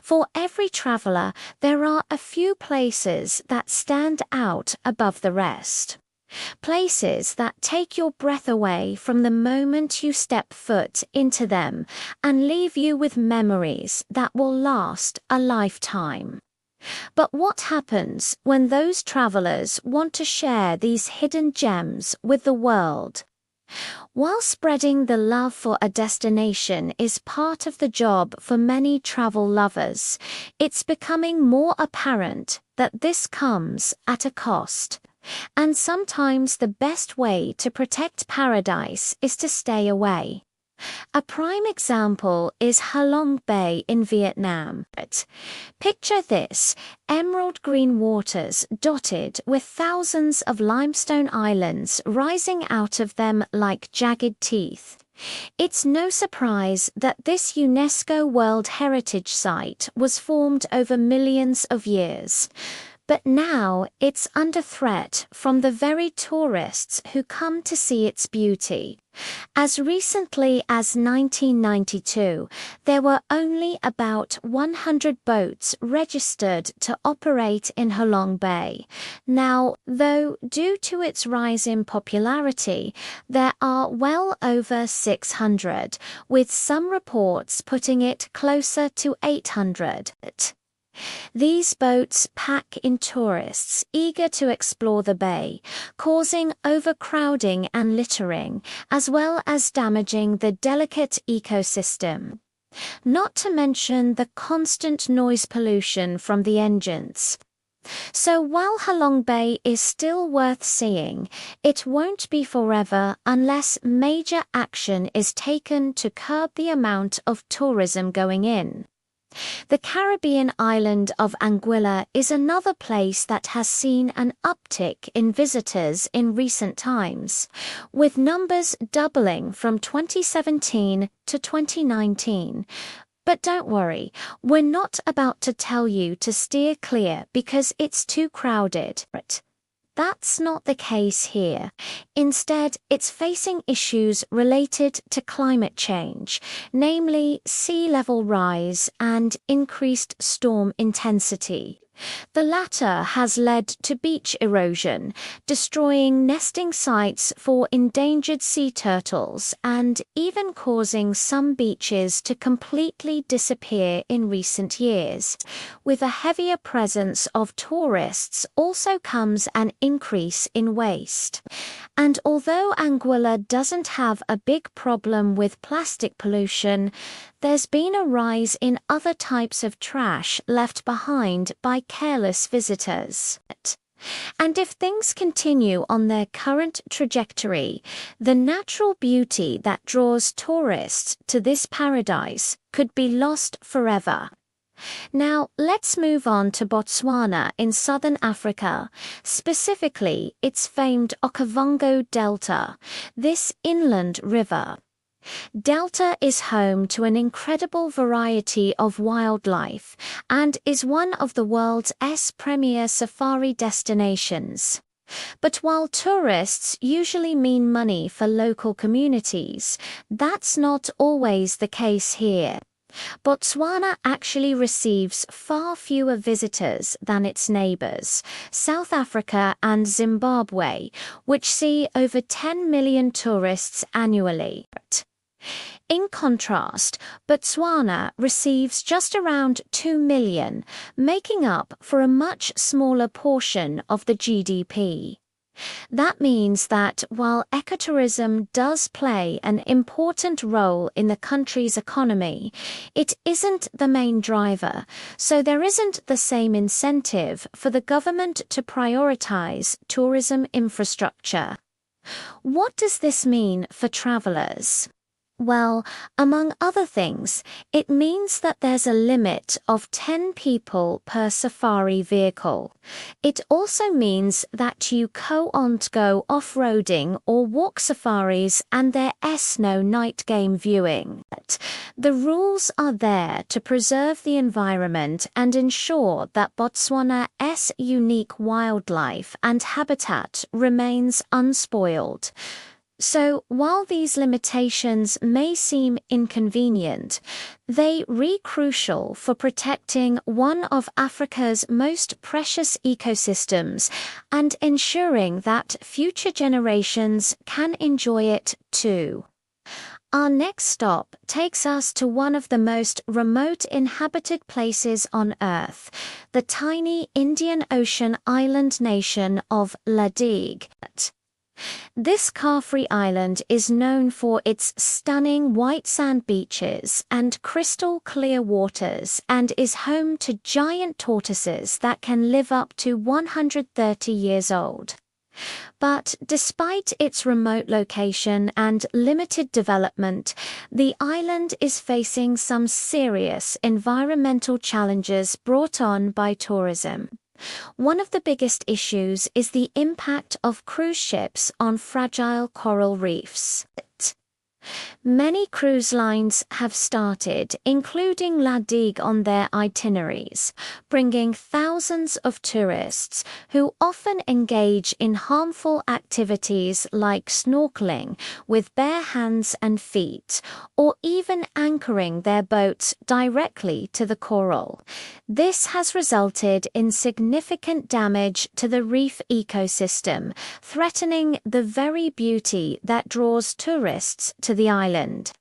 For every traveler, there are a few places that stand out above the rest. Places that take your breath away from the moment you step foot into them and leave you with memories that will last a lifetime. But what happens when those travelers want to share these hidden gems with the world? While spreading the love for a destination is part of the job for many travel lovers, it's becoming more apparent that this comes at a cost. And sometimes the best way to protect paradise is to stay away. A prime example is Halong Bay in Vietnam. Picture this: emerald green waters dotted with thousands of limestone islands rising out of them like jagged teeth. It's no surprise that this UNESCO World Heritage Site was formed over millions of years. But now it's under threat from the very tourists who come to see its beauty. As recently as 1992, there were only about 100 boats registered to operate in Halong Bay. Now, though, due to its rise in popularity, there are well over 600, with some reports putting it closer to 800. These boats pack in tourists eager to explore the bay, causing overcrowding and littering, as well as damaging the delicate ecosystem. Not to mention the constant noise pollution from the engines. So while Halong Bay is still worth seeing, it won't be forever unless major action is taken to curb the amount of tourism going in. The Caribbean island of Anguilla is another place that has seen an uptick in visitors in recent times, with numbers doubling from 2017 to 2019. But don't worry, we're not about to tell you to steer clear because it's too crowded. That's not the case here. Instead, it's facing issues related to climate change, namely sea level rise and increased storm intensity. The latter has led to beach erosion, destroying nesting sites for endangered sea turtles and even causing some beaches to completely disappear in recent years. With a heavier presence of tourists also comes an increase in waste. And although Anguilla doesn't have a big problem with plastic pollution, there's been a rise in other types of trash left behind by careless visitors. And if things continue on their current trajectory, the natural beauty that draws tourists to this paradise could be lost forever. Now, let's move on to Botswana in southern Africa, specifically its famed Okavango Delta, this inland river. Delta is home to an incredible variety of wildlife and is one of the world's premier safari destinations. But while tourists usually mean money for local communities, that's not always the case here. Botswana actually receives far fewer visitors than its neighbors, South Africa and Zimbabwe, which see over 10 million tourists annually. In contrast, Botswana receives just around 2 million, making up for a much smaller portion of the GDP. That means that while ecotourism does play an important role in the country's economy, it isn't the main driver, so there isn't the same incentive for the government to prioritize tourism infrastructure. What does this mean for travelers? Well, among other things, it means that there's a limit of 10 people per safari vehicle. It also means that you can't go off-roading or walk safaris and there's no night game viewing. The rules are there to preserve the environment and ensure that Botswana's unique wildlife and habitat remains unspoiled. So, while these limitations may seem inconvenient, they are crucial for protecting one of Africa's most precious ecosystems and ensuring that future generations can enjoy it too. Our next stop takes us to one of the most remote inhabited places on Earth, the tiny Indian Ocean island nation of Ladakh. This car-free island is known for its stunning white sand beaches and crystal clear waters and is home to giant tortoises that can live up to 130 years old. But despite its remote location and limited development, the island is facing some serious environmental challenges brought on by tourism. One of the biggest issues is the impact of cruise ships on fragile coral reefs. Many cruise lines have started including Ladakh on their itineraries, bringing thousands of tourists who often engage in harmful activities like snorkeling with bare hands and feet, or even anchoring their boats directly to the coral. This has resulted in significant damage to the reef ecosystem, threatening the very beauty that draws tourists to the island.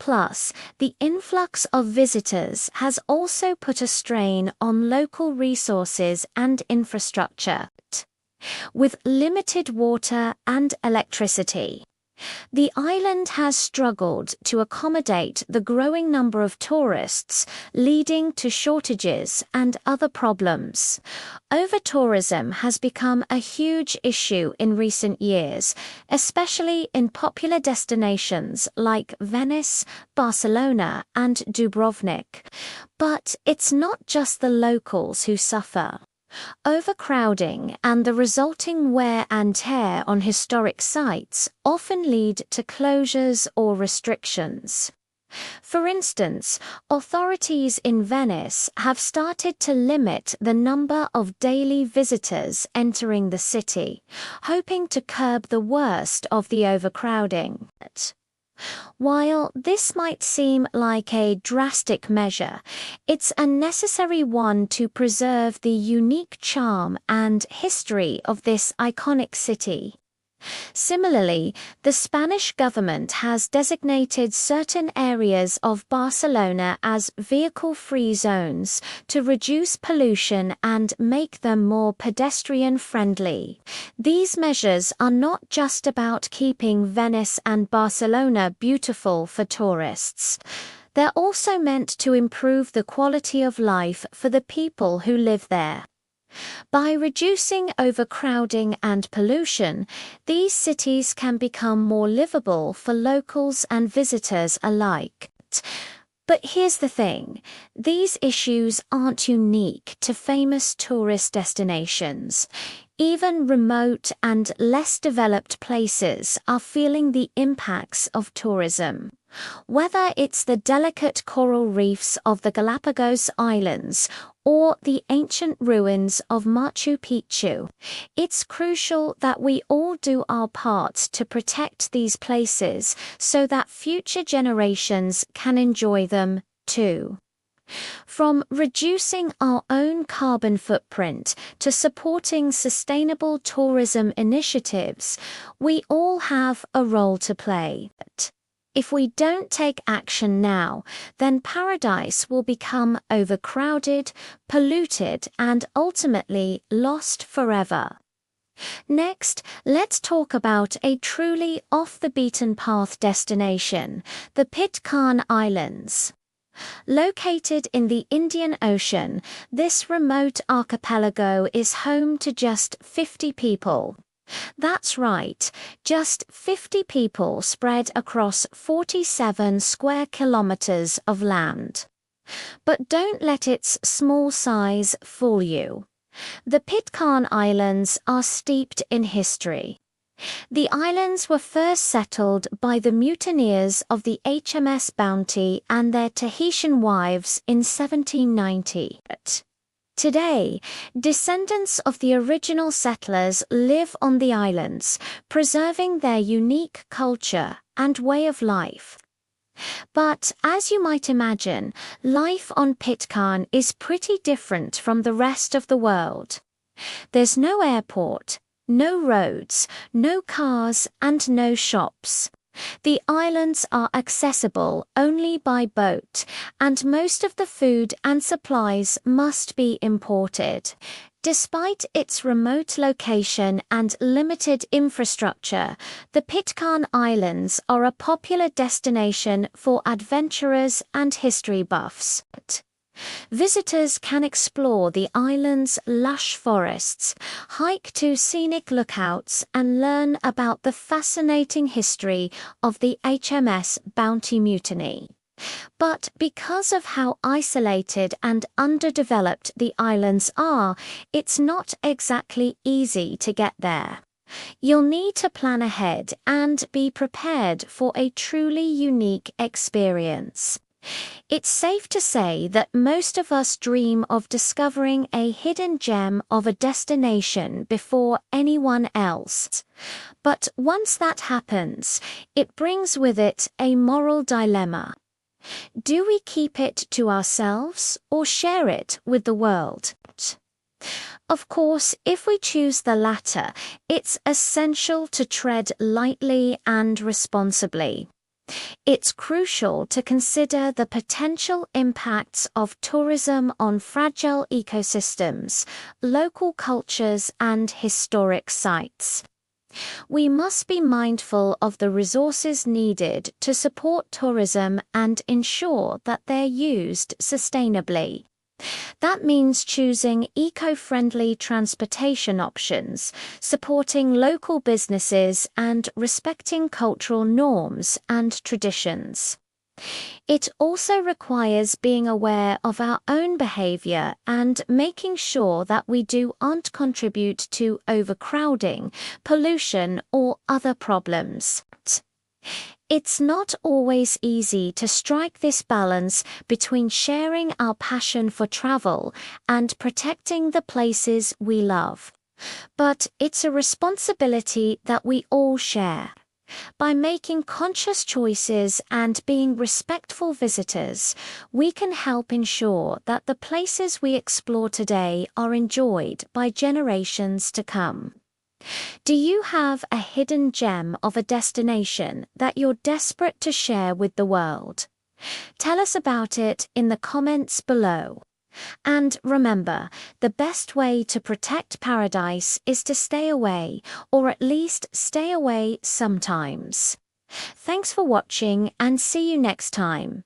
Plus, the influx of visitors has also put a strain on local resources and infrastructure. With limited water and electricity, the island has struggled to accommodate the growing number of tourists, leading to shortages and other problems. Over-tourism has become a huge issue in recent years, especially in popular destinations like Venice, Barcelona, and Dubrovnik. But it's not just the locals who suffer. Overcrowding and the resulting wear and tear on historic sites often lead to closures or restrictions. For instance, authorities in Venice have started to limit the number of daily visitors entering the city, hoping to curb the worst of the overcrowding. While this might seem like a drastic measure, it's a necessary one to preserve the unique charm and history of this iconic city. Similarly, the Spanish government has designated certain areas of Barcelona as vehicle-free zones to reduce pollution and make them more pedestrian-friendly. These measures are not just about keeping Venice and Barcelona beautiful for tourists. They're also meant to improve the quality of life for the people who live there. By reducing overcrowding and pollution, these cities can become more livable for locals and visitors alike. But here's the thing, these issues aren't unique to famous tourist destinations. Even remote and less developed places are feeling the impacts of tourism. Whether it's the delicate coral reefs of the Galapagos Islands or the ancient ruins of Machu Picchu, it's crucial that we all do our part to protect these places so that future generations can enjoy them too. From reducing our own carbon footprint to supporting sustainable tourism initiatives, we all have a role to play. If we don't take action now, then paradise will become overcrowded, polluted, and ultimately lost forever. Next, let's talk about a truly off-the-beaten-path destination, the Pitcairn Islands. Located in the Indian Ocean, this remote archipelago is home to just 50 people. That's right, just 50 people spread across 47 square kilometers of land. But don't let its small size fool you. The Pitcairn Islands are steeped in history. The islands were first settled by the mutineers of the HMS Bounty and their Tahitian wives in 1790. Today, descendants of the original settlers live on the islands, preserving their unique culture and way of life. But as you might imagine, life on Pitcairn is pretty different from the rest of the world. There's no airport, no roads, no cars, and no shops. The islands are accessible only by boat, and most of the food and supplies must be imported. Despite its remote location and limited infrastructure, the Pitcairn Islands are a popular destination for adventurers and history buffs. Visitors can explore the island's lush forests, hike to scenic lookouts, and learn about the fascinating history of the HMS Bounty mutiny. But because of how isolated and underdeveloped the islands are, it's not exactly easy to get there. You'll need to plan ahead and be prepared for a truly unique experience. It's safe to say that most of us dream of discovering a hidden gem of a destination before anyone else. But once that happens, it brings with it a moral dilemma. Do we keep it to ourselves or share it with the world? Of course, if we choose the latter, it's essential to tread lightly and responsibly. It's crucial to consider the potential impacts of tourism on fragile ecosystems, local cultures, and historic sites. We must be mindful of the resources needed to support tourism and ensure that they're used sustainably. That means choosing eco-friendly transportation options, supporting local businesses, and respecting cultural norms and traditions. It also requires being aware of our own behavior and making sure that we don't contribute to overcrowding, pollution, or other problems. It's not always easy to strike this balance between sharing our passion for travel and protecting the places we love. But it's a responsibility that we all share. By making conscious choices and being respectful visitors, we can help ensure that the places we explore today are enjoyed by generations to come. Do you have a hidden gem of a destination that you're desperate to share with the world? Tell us about it in the comments below. And remember, the best way to protect paradise is to stay away, or at least stay away sometimes. Thanks for watching and see you next time.